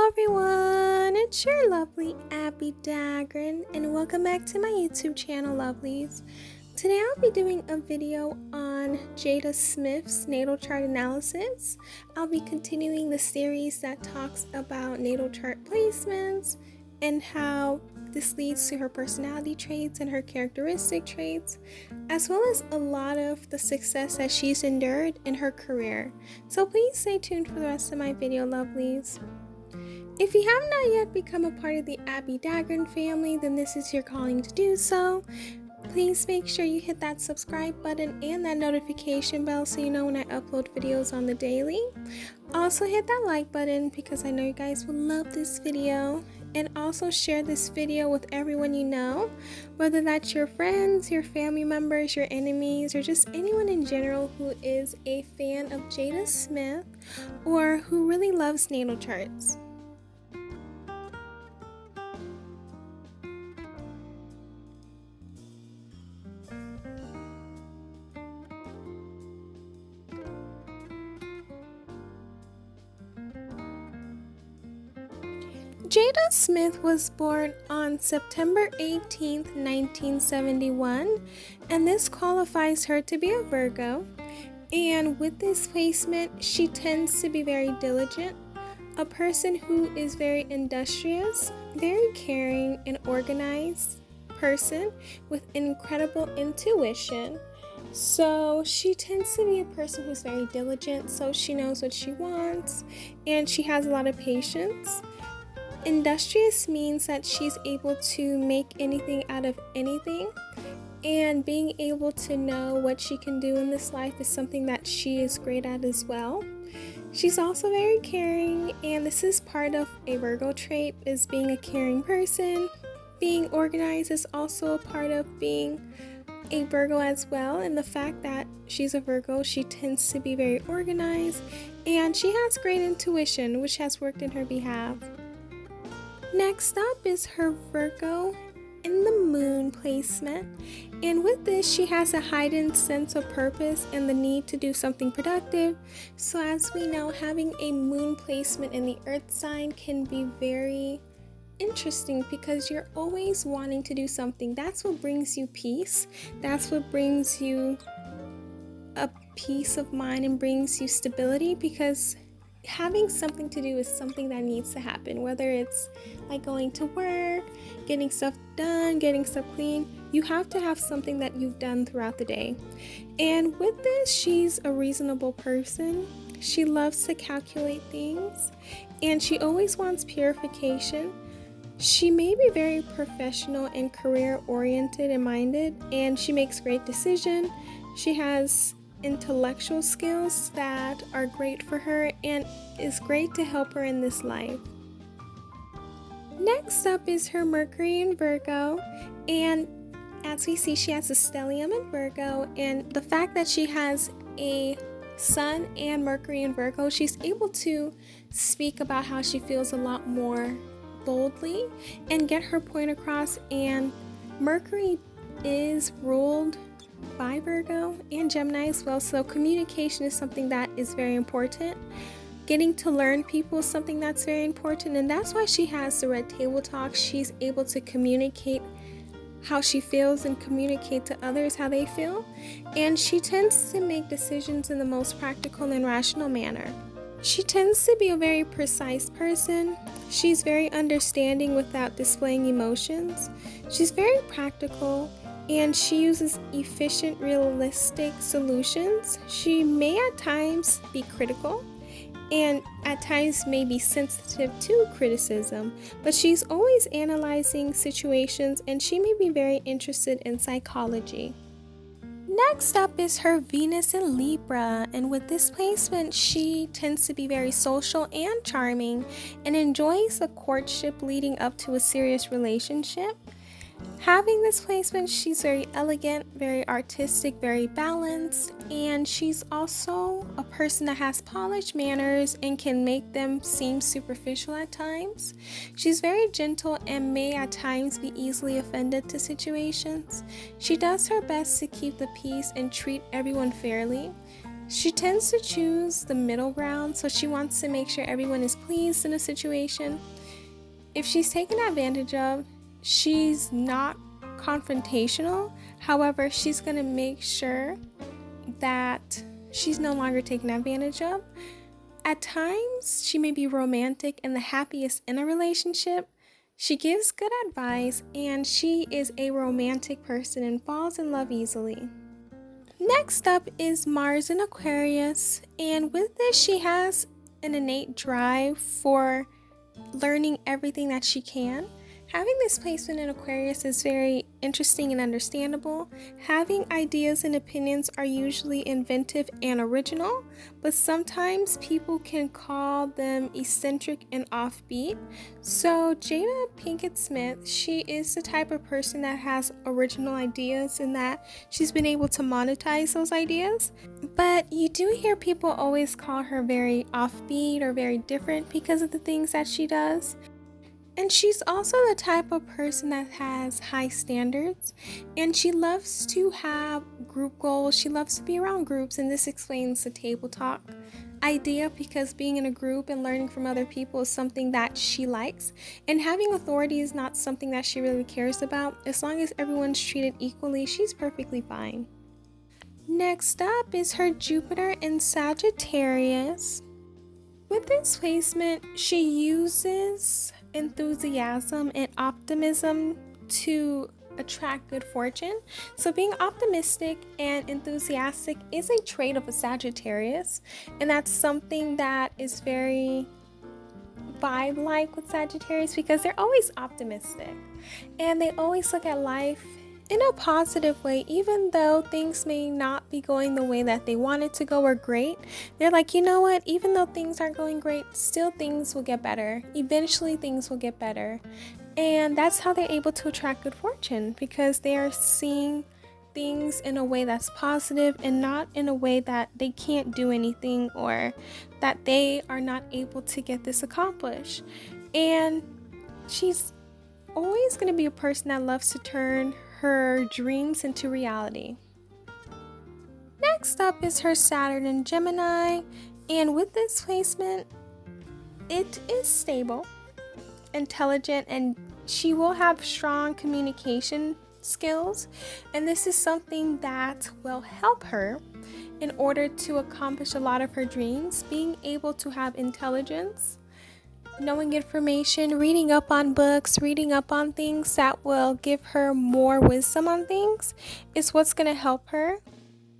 everyone, it's your lovely Abbie Dagrin and welcome back to my YouTube channel, lovelies. Today I'll be doing a video on Jada Smith's natal chart analysis. I'll be continuing the series that talks about natal chart placements and how this leads to her personality traits and her characteristic traits, as well as a lot of the success that she's endured in her career. So please stay tuned for the rest of my video, lovelies. If you have not yet become a part of the Abbie Dagrin family, then this is your calling to do so. Please make sure you hit that subscribe button and that notification bell so you know when I upload videos on the daily. Also hit that like button because I know you guys will love this video. And also share this video with everyone you know, whether that's your friends, your family members, your enemies, or just anyone in general who is a fan of Jada Smith or who really loves natal charts. Jada Smith was born on September 18th, 1971, and this qualifies her to be a Virgo. And with this placement, she tends to be very diligent, a person who is very industrious, very caring and organized person with incredible intuition. So she tends to be a person who's very diligent, so she knows what she wants, and she has a lot of patience. Industrious means that she's able to make anything out of anything, and being able to know what she can do in this life is something that she is great at as well. She's also very caring, and this is part of a Virgo trait, is being a caring person. Being organized is also a part of being a Virgo as well, and the fact that she's a Virgo, she tends to be very organized, and she has great intuition, which has worked in her behalf. Next up is her Virgo in the moon placement, and with this she has a heightened sense of purpose and the need to do something productive. So as we know, having a moon placement in the earth sign can be very interesting because you're always wanting to do something. That's what brings you peace. That's what brings you a peace of mind and brings you stability, because having something to do is something that needs to happen, whether it's like going to work, getting stuff done, getting stuff clean. You have to have something that you've done throughout the day. And with this, she's a reasonable person. She loves to calculate things, and she always wants purification. She may be very professional and career oriented and minded, and she makes great decisions. She has intellectual skills that are great for her and is great to help her in this life. Next up is her Mercury in Virgo, and as we see, she has a stellium in Virgo, and the fact that she has a Sun and Mercury in Virgo, she's able to speak about how she feels a lot more boldly and get her point across. And Mercury is ruled by Virgo and Gemini as well, so communication is something that is very important. Getting to learn people is something that's very important, and that's why she has the red table talk. She's able to communicate how she feels and communicate to others how they feel, and she tends to make decisions in the most practical and rational manner. She tends to be a very precise person. She's very understanding without displaying emotions. She's very practical, and she uses efficient, realistic solutions. She may at times be critical and at times may be sensitive to criticism, but she's always analyzing situations, and she may be very interested in psychology. Next up is her Venus in Libra, and with this placement, she tends to be very social and charming and enjoys the courtship leading up to a serious relationship. Having this placement, she's very elegant, very artistic, very balanced, and she's also a person that has polished manners and can make them seem superficial at times. She's very gentle and may at times be easily offended to situations. She does her best to keep the peace and treat everyone fairly. She tends to choose the middle ground, so she wants to make sure everyone is pleased in a situation. If she's taken advantage of, she's not confrontational. However, she's going to make sure that she's no longer taken advantage of. At times, she may be romantic and the happiest in a relationship. She gives good advice, and she is a romantic person and falls in love easily. Next up is Mars in Aquarius, and with this, she has an innate drive for learning everything that she can. Having this placement in Aquarius is very interesting and understandable. Having ideas and opinions are usually inventive and original, but sometimes people can call them eccentric and offbeat. So Jada Pinkett Smith, she is the type of person that has original ideas and that she's been able to monetize those ideas. But you do hear people always call her very offbeat or very different because of the things that she does. And she's also the type of person that has high standards, and she loves to have group goals. She loves to be around groups, and this explains the table talk idea, because being in a group and learning from other people is something that she likes, and having authority is not something that she really cares about. As long as everyone's treated equally, she's perfectly fine. Next up is her Jupiter in Sagittarius. With this placement, she uses enthusiasm and optimism to attract good fortune. So being optimistic and enthusiastic is a trait of a Sagittarius, and that's something that is very vibe-like with Sagittarius, because they're always optimistic and they always look at life in a positive way. Even though things may not be going the way that they want it to go or great, they're like, you know what, even though things aren't going great, still things will get better. Eventually things will get better. And that's how they're able to attract good fortune, because they are seeing things in a way that's positive and not in a way that they can't do anything or that they are not able to get this accomplished. And she's always going to be a person that loves to turn her dreams into reality. Next up is her Saturn in Gemini, and with this placement, it is stable, intelligent, and she will have strong communication skills, and this is something that will help her in order to accomplish a lot of her dreams. Being able to have intelligence, knowing information, reading up on books, reading up on things that will give her more wisdom on things is what's going to help her.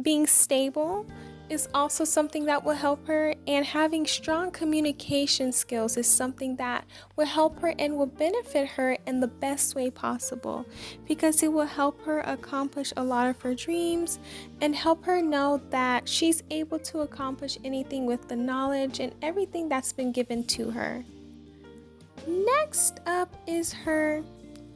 Being stable is also something that will help her, and having strong communication skills is something that will help her and will benefit her in the best way possible, because it will help her accomplish a lot of her dreams and help her know that she's able to accomplish anything with the knowledge and everything that's been given to her. Next up is her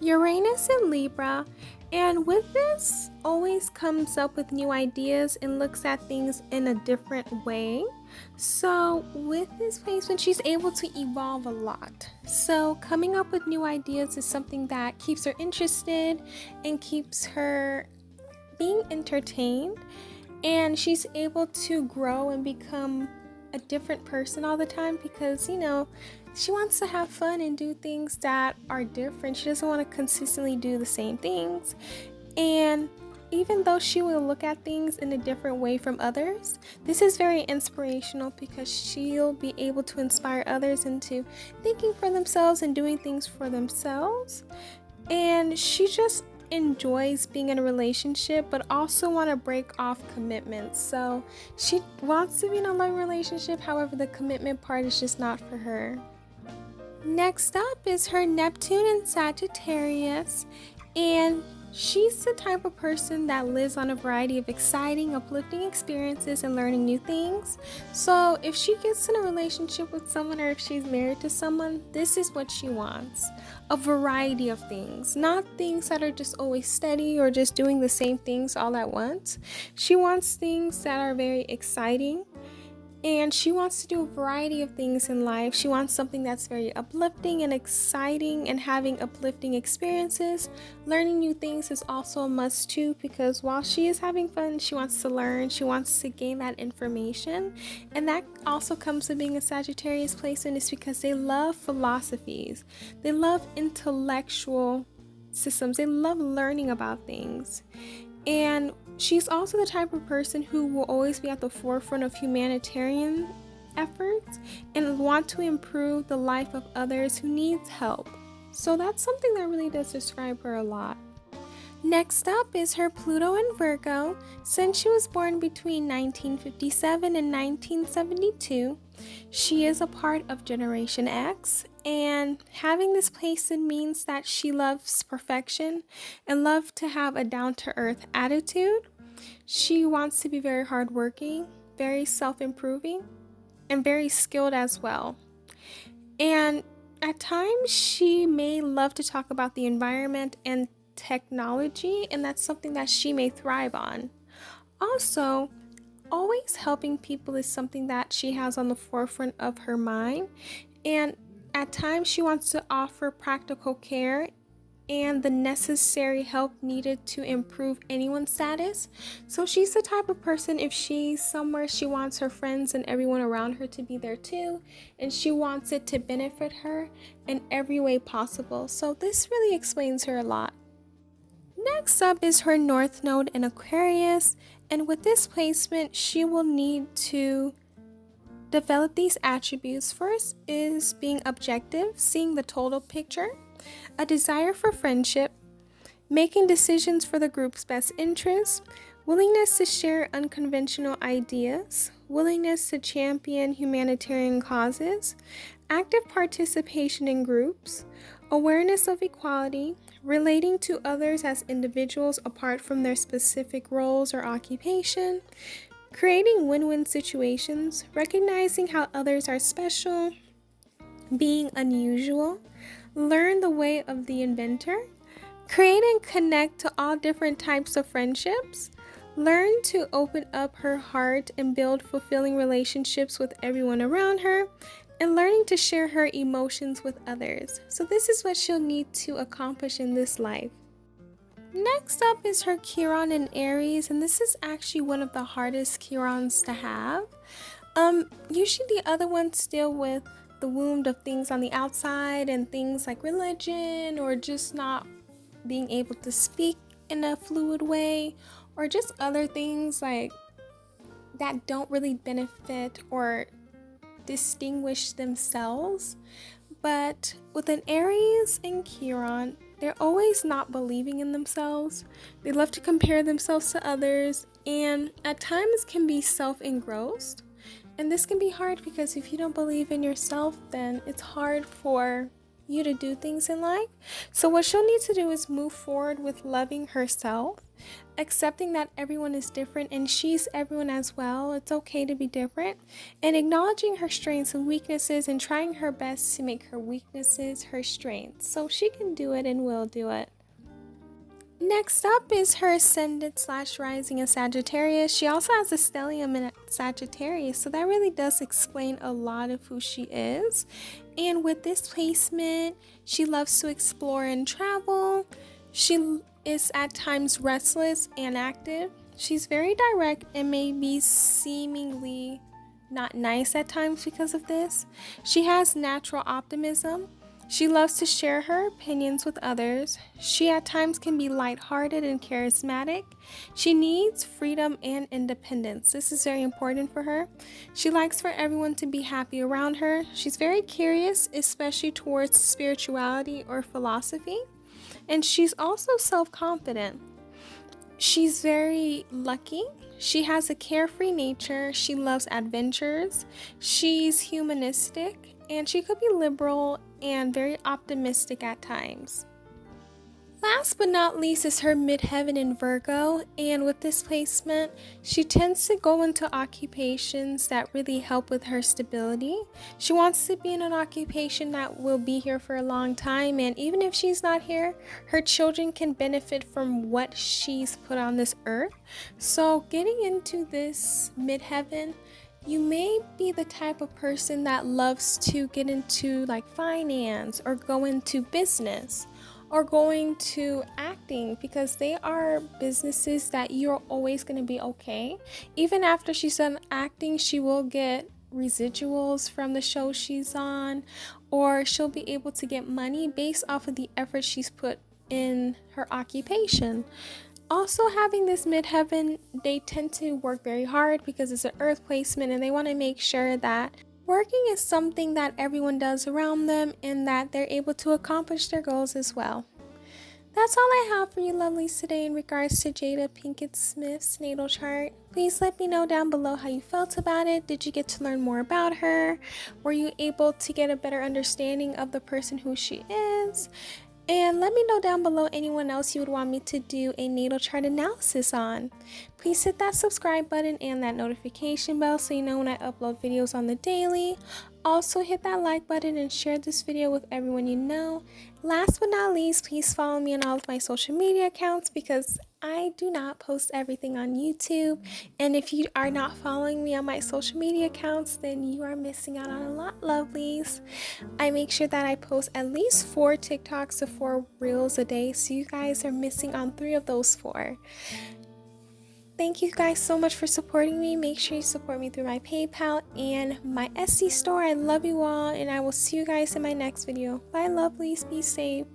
Uranus in Libra, and with this always comes up with new ideas and looks at things in a different way. So with this placement, she's able to evolve a lot. So coming up with new ideas is something that keeps her interested and keeps her being entertained, and she's able to grow and become a different person all the time, because she wants to have fun and do things that are different. She doesn't want to consistently do the same things. And even though she will look at things in a different way from others, this is very inspirational, because she'll be able to inspire others into thinking for themselves and doing things for themselves. And she just enjoys being in a relationship, but also want to break off commitments. So she wants to be in a love relationship, however the commitment part is just not for her. Next up is her Neptune in Sagittarius, and she's the type of person that lives on a variety of exciting, uplifting experiences and learning new things. So if she gets in a relationship with someone, or if she's married to someone, this is what she wants: a variety of things, not things that are just always steady or just doing the same things all at once. She wants things that are very exciting And she wants to do a variety of things in life. She wants something that's very uplifting and exciting, and having uplifting experiences. Learning new things is also a must too, because while she is having fun, she wants to learn, she wants to gain that information. And that also comes with being a Sagittarius placement, is because they love philosophies. They love intellectual systems. They love learning about things. And she's also the type of person who will always be at the forefront of humanitarian efforts and want to improve the life of others who needs help. So that's something that really does describe her a lot. Next up is her Pluto in Virgo. Since she was born between 1957 and 1972, she is a part of Generation X, and having this placement means that she loves perfection and loves to have a down-to-earth attitude. She wants to be very hardworking, very self-improving, and very skilled as well. And at times, she may love to talk about the environment and technology, and that's something that she may thrive on. Also, always helping people is something that she has on the forefront of her mind, and at times she wants to offer practical care and the necessary help needed to improve anyone's status. So she's the type of person, if she's somewhere, she wants her friends and everyone around her to be there too, and she wants it to benefit her in every way possible. So this really explains her a lot. Next up is her North Node in Aquarius, and with this placement, she will need to develop these attributes. First is being objective, seeing the total picture, a desire for friendship, making decisions for the group's best interests, willingness to share unconventional ideas, willingness to champion humanitarian causes, active participation in groups, awareness of equality, relating to others as individuals apart from their specific roles or occupation, creating win-win situations, recognizing how others are special, being unusual, learn the way of the inventor, create and connect to all different types of friendships, learn to open up her heart and build fulfilling relationships with everyone around her, and learning to share her emotions with others. So this is what she'll need to accomplish in this life. Next up is her Chiron in Aries, and this is actually one of the hardest Chirons to have. Usually the other ones deal with the wound of things on the outside and things like religion, or just not being able to speak in a fluid way, or just other things like that don't really benefit or distinguish themselves. But with an Aries and Chiron, they're always not believing in themselves. They love to compare themselves to others, and at times can be self-engrossed. And this can be hard, because if you don't believe in yourself, then it's hard for you to do things in life. So what she'll need to do is move forward with loving herself, accepting that everyone is different and she's everyone as well. It's okay to be different, and acknowledging her strengths and weaknesses and trying her best to make her weaknesses her strengths. So she can do it and will do it. Next up is her ascendant/rising in Sagittarius. She also has a stellium in Sagittarius, so that really does explain a lot of who she is. And with this placement, she loves to explore and travel. She is at times restless and active. She's very direct and may be seemingly not nice at times because of this. She has natural optimism. She loves to share her opinions with others. She at times can be lighthearted and charismatic. She needs freedom and independence. This is very important for her. She likes for everyone to be happy around her. She's very curious, especially towards spirituality or philosophy. And she's also self-confident. She's very lucky. She has a carefree nature. She loves adventures. She's humanistic, and she could be liberal and very optimistic at times. Last but not least is her midheaven in Virgo, and with this placement, she tends to go into occupations that really help with her stability. She wants to be in an occupation that will be here for a long time, and even if she's not here, her children can benefit from what she's put on this earth. So getting into this midheaven, You may be the type of person that loves to get into like finance or go into business or going to acting, because they are businesses that you're always going to be okay. Even after she's done acting, she will get residuals from the show she's on, or she'll be able to get money based off of the effort she's put in her occupation. Also, having this midheaven, they tend to work very hard because it's an earth placement, and they want to make sure that working is something that everyone does around them and that they're able to accomplish their goals as well. That's all I have for you lovelies today in regards to Jada Pinkett Smith's natal chart. Please let me know down below how you felt about it. Did you get to learn more about her? Were you able to get a better understanding of the person who she is? And let me know down below anyone else you would want me to do a natal chart analysis on. Please hit that subscribe button and that notification bell so you know when I upload videos on the daily. Also hit that like button and share this video with everyone you know. Last but not least, please follow me on all of my social media accounts because I do not post everything on YouTube. And if you are not following me on my social media accounts, then you are missing out on a lot, lovelies. I make sure that I post at least 4 TikToks to 4 Reels a day, so you guys are missing on 3 of those 4. Thank you guys so much for supporting me. Make sure you support me through my PayPal and my Etsy store. I love you all, and I will see you guys in my next video. Bye, lovelies. Be safe.